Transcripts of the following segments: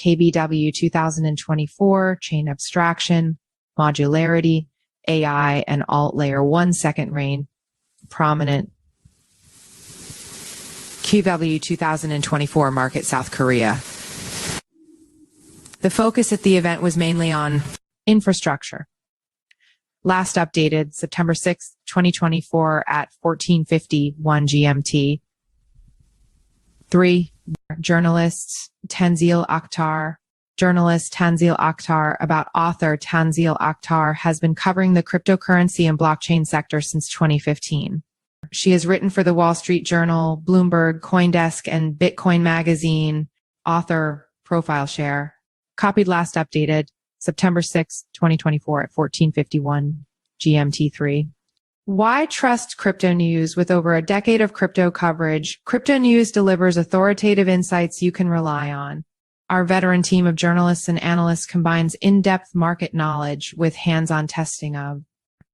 KBW2024, chain abstraction, modularity, AI, and alt layer 1 second reign prominent. KBW 2024 market South Korea. The focus at the event was mainly on infrastructure. Last updated September 6, 2024 at 14:51 GMT. 3. Journalist Tanzeel Akhtar about author Tanzeel Akhtar has been covering the cryptocurrency and blockchain sector since 2015. She has written for the Wall Street Journal, Bloomberg, CoinDesk, and Bitcoin Magazine. Author profile share. Copied last updated September 6, 2024 at 14:51 GMT3. Why trust Cryptonews? With over a decade of crypto coverage, Cryptonews delivers authoritative insights you can rely on. Our veteran team of journalists and analysts combines in-depth market knowledge with hands-on testing of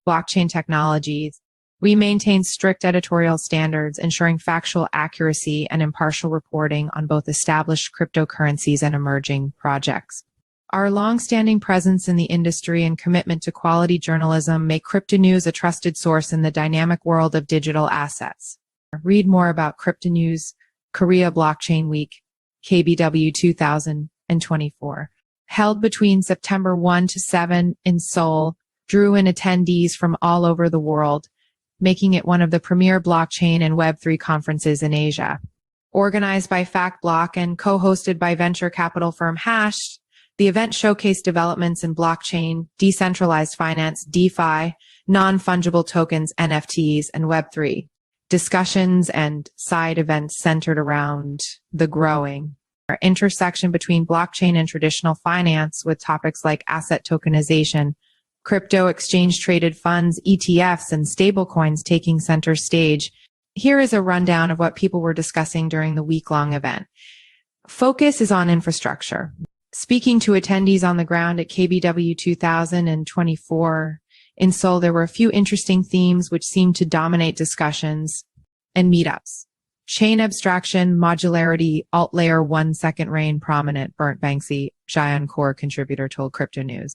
blockchain technologies. We maintain strict editorial standards, ensuring factual accuracy and impartial reporting on both established cryptocurrencies and emerging projects. Our long-standing presence in the industry and commitment to quality journalism make Cryptonews a trusted source in the dynamic world of digital assets. Read more about Cryptonews Korea Blockchain Week, KBW 2024. Held between September 1 to 7 in Seoul, drew in attendees from all over the world, making it one of the premier blockchain and Web3 conferences in Asia. Organized by FactBlock and co-hosted by venture capital firm Hash, the event showcased developments in blockchain, decentralized finance, DeFi, non-fungible tokens, NFTs, and Web3. Discussions and side events centered around the growing intersection between blockchain and traditional finance, with topics like asset tokenization, crypto exchange-traded funds, ETFs, and stablecoins taking center stage. Here is a rundown of what people were discussing during the week-long event. Focus is on infrastructure. Speaking to attendees on the ground at KBW 2024 in Seoul, there were a few interesting themes which seemed to dominate discussions and meetups. Chain abstraction, modularity, alt layer 1 second reign prominent, Bernd Banksy, Giant Core contributor, told Cryptonews,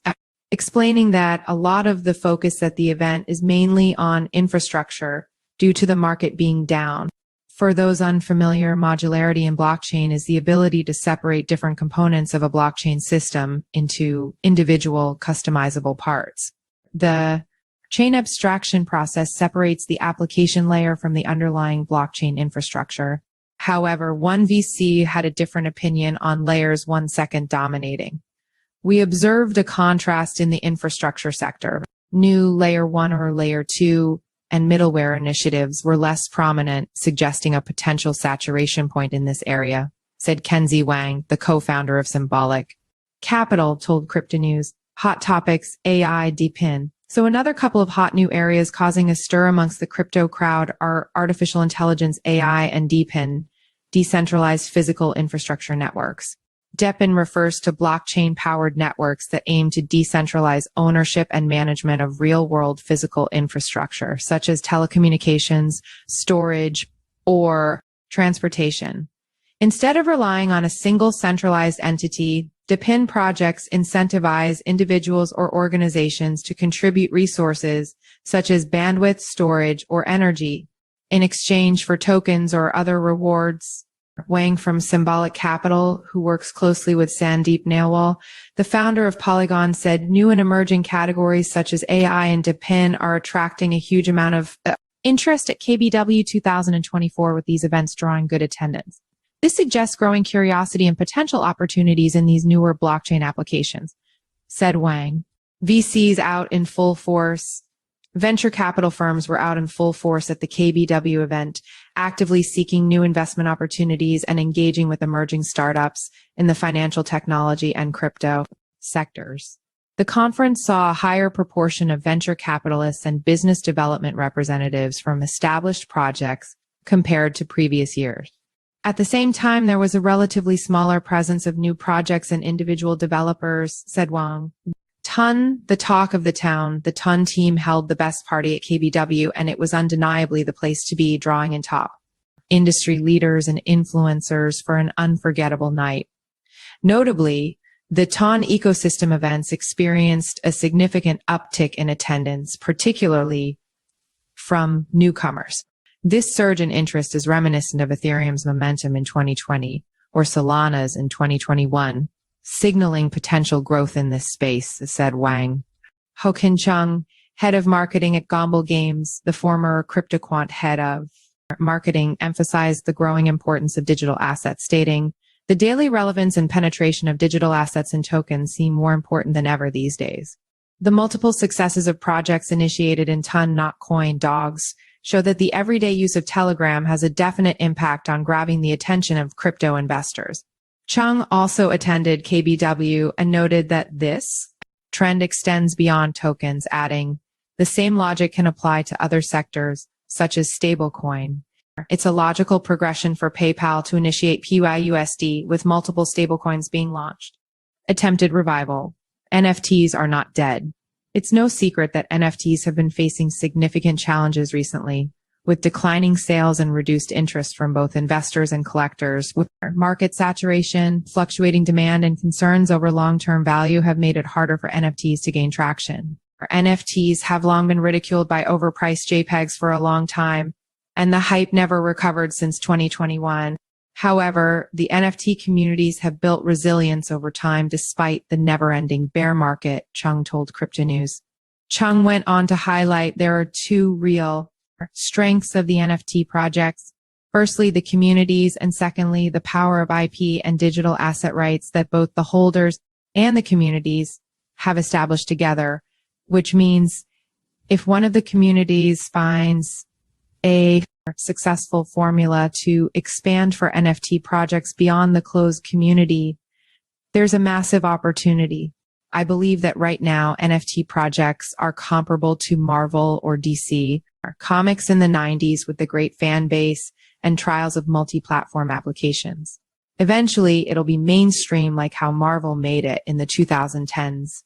explaining that a lot of the focus at the event is mainly on infrastructure due to the market being down. For those unfamiliar, modularity in blockchain is the ability to separate different components of a blockchain system into individual customizable parts. The chain abstraction process separates the application layer from the underlying blockchain infrastructure. However, one VC had a different opinion on layers 1 second dominating. We observed a contrast in the infrastructure sector. New layer 1 or layer 2 and middleware initiatives were less prominent, suggesting a potential saturation point in this area, said Kenzie Wang, the co-founder of Symbolic Capital, told Cryptonews. Hot topics, AI, DePIN. So another couple of hot new areas causing a stir amongst the crypto crowd are artificial intelligence, AI, and DePIN, decentralized physical infrastructure networks. DePIN refers to blockchain-powered networks that aim to decentralize ownership and management of real-world physical infrastructure, such as telecommunications, storage, or transportation. Instead of relying on a single centralized entity, DePIN projects incentivize individuals or organizations to contribute resources such as bandwidth, storage, or energy in exchange for tokens or other rewards. Wang from Symbolic Capital, who works closely with Sandeep Nailwal, the founder of Polygon, said new and emerging categories such as AI and DePIN are attracting a huge amount of interest at KBW 2024, with these events drawing good attendance. This suggests growing curiosity and potential opportunities in these newer blockchain applications, said Wang. VCs out in full force. Venture capital firms were out in full force at the KBW event, actively seeking new investment opportunities and engaging with emerging startups in the financial technology and crypto sectors. The conference saw a higher proportion of venture capitalists and business development representatives from established projects compared to previous years. At the same time, there was a relatively smaller presence of new projects and individual developers, said Wang. The talk of the town, the Ton team held the best party at KBW, and it was undeniably the place to be, drawing in top industry leaders and influencers for an unforgettable night. Notably, the TON ecosystem events experienced a significant uptick in attendance, particularly from newcomers. This surge in interest is reminiscent of Ethereum's momentum in 2020 or Solana's in 2021, signaling potential growth in this space, said Wang. Hokin Chung, head of marketing at Gomble Games, the former CryptoQuant head of marketing, emphasized the growing importance of digital assets, stating, "The daily relevance and penetration of digital assets and tokens seem more important than ever these days. The multiple successes of projects initiated in Ton Not Coin Dogs show that the everyday use of Telegram has a definite impact on grabbing the attention of crypto investors." Chung also attended KBW and noted that this trend extends beyond tokens, adding, "The same logic can apply to other sectors, such as stablecoin. It's a logical progression for PayPal to initiate PYUSD with multiple stablecoins being launched." Attempted revival. NFTs are not dead. It's no secret that NFTs have been facing significant challenges recently, with declining sales and reduced interest from both investors and collectors. With market saturation, fluctuating demand, and concerns over long-term value have made it harder for NFTs to gain traction. NFTs have long been ridiculed by overpriced JPEGs for a long time, and the hype never recovered since 2021. However, the NFT communities have built resilience over time despite the never-ending bear market, Chung told Cryptonews. Chung went on to highlight there are two real strengths of the NFT projects. Firstly, the communities, and secondly, the power of IP and digital asset rights that both the holders and the communities have established together, which means if one of the communities finds a successful formula to expand for NFT projects beyond the closed community, there's a massive opportunity. I believe that right now NFT projects are comparable to Marvel or DC, comics in the 90s with the great fan base and trials of multi-platform applications. Eventually, it'll be mainstream like how Marvel made it in the 2010s,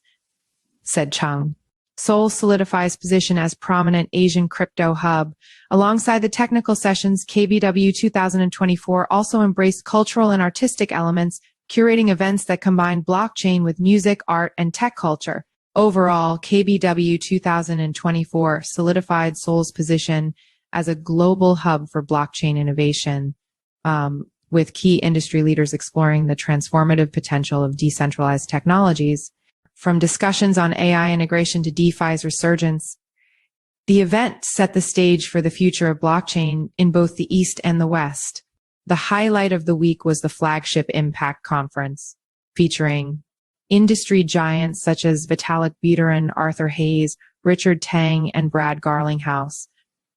said Chung. Seoul solidifies position as prominent Asian crypto hub. Alongside the technical sessions, KBW 2024 also embraced cultural and artistic elements, curating events that combine blockchain with music, art, and tech culture. Overall, KBW 2024 solidified Seoul's position as a global hub for blockchain innovation, with key industry leaders exploring the transformative potential of decentralized technologies. From discussions on AI integration to DeFi's resurgence, the event set the stage for the future of blockchain in both the East and the West. The highlight of the week was the flagship Impact Conference, featuring industry giants such as Vitalik Buterin, Arthur Hayes, Richard Tang, and Brad Garlinghouse.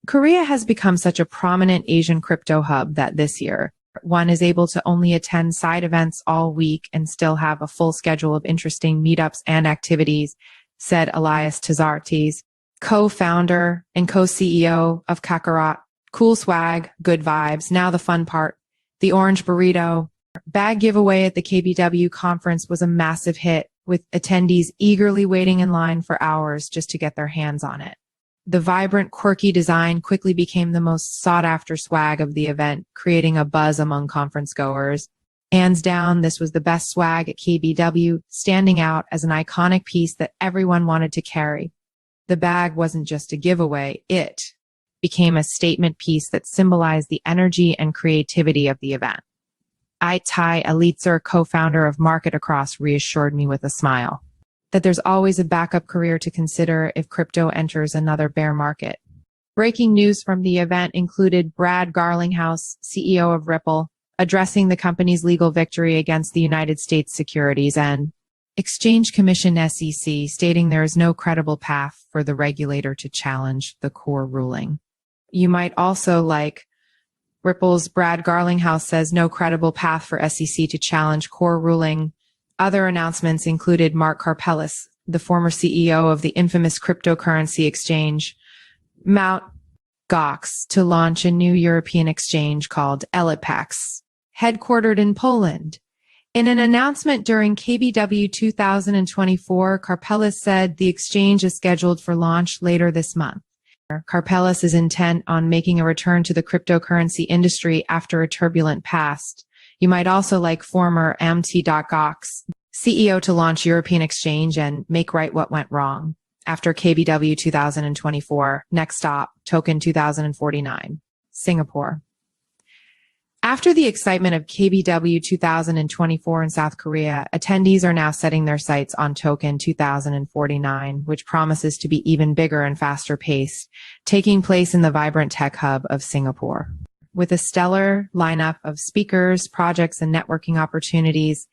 Korea has become such a prominent Asian crypto hub that this year, one is able to only attend side events all week and still have a full schedule of interesting meetups and activities, said Elias Tazartes, co-founder and co-CEO of Kakarot. Cool swag, good vibes. Now the fun part. The orange burrito bag giveaway at the KBW conference was a massive hit, with attendees eagerly waiting in line for hours just to get their hands on it. The vibrant, quirky design quickly became the most sought-after swag of the event, creating a buzz among conference goers. Hands down, this was the best swag at KBW, standing out as an iconic piece that everyone wanted to carry. The bag wasn't just a giveaway, it became a statement piece that symbolized the energy and creativity of the event. Aitai Elitzer, co-founder of Market Across, reassured me with a smile that there's always a backup career to consider if crypto enters another bear market. Breaking news from the event included Brad Garlinghouse, CEO of Ripple, addressing the company's legal victory against the United States Securities and Exchange Commission (SEC), stating there is no credible path for the regulator to challenge the core ruling. You might also like Ripple's Brad Garlinghouse says no credible path for SEC to challenge core ruling. Other announcements included Mark Karpelès, the former CEO of the infamous cryptocurrency exchange, Mt. Gox, to launch a new European exchange called Elipex, headquartered in Poland. In an announcement during KBW 2024, Karpelès said the exchange is scheduled for launch later this month. Karpelès is intent on making a return to the cryptocurrency industry after a turbulent past. You might also like former Mt.Gox CEO to launch European exchange and make right what went wrong. After KBW 2024, next stop, token 2049, Singapore. After the excitement of KBW 2024 in South Korea, attendees are now setting their sights on token 2049, which promises to be even bigger and faster paced, taking place in the vibrant tech hub of Singapore. With a stellar lineup of speakers, projects, and networking opportunities,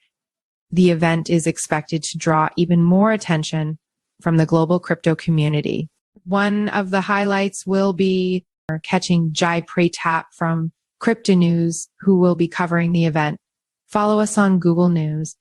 the event is expected to draw even more attention from the global crypto community. One of the highlights will be catching Jai Pratap from Cryptonews, who will be covering the event. Follow us on Google News.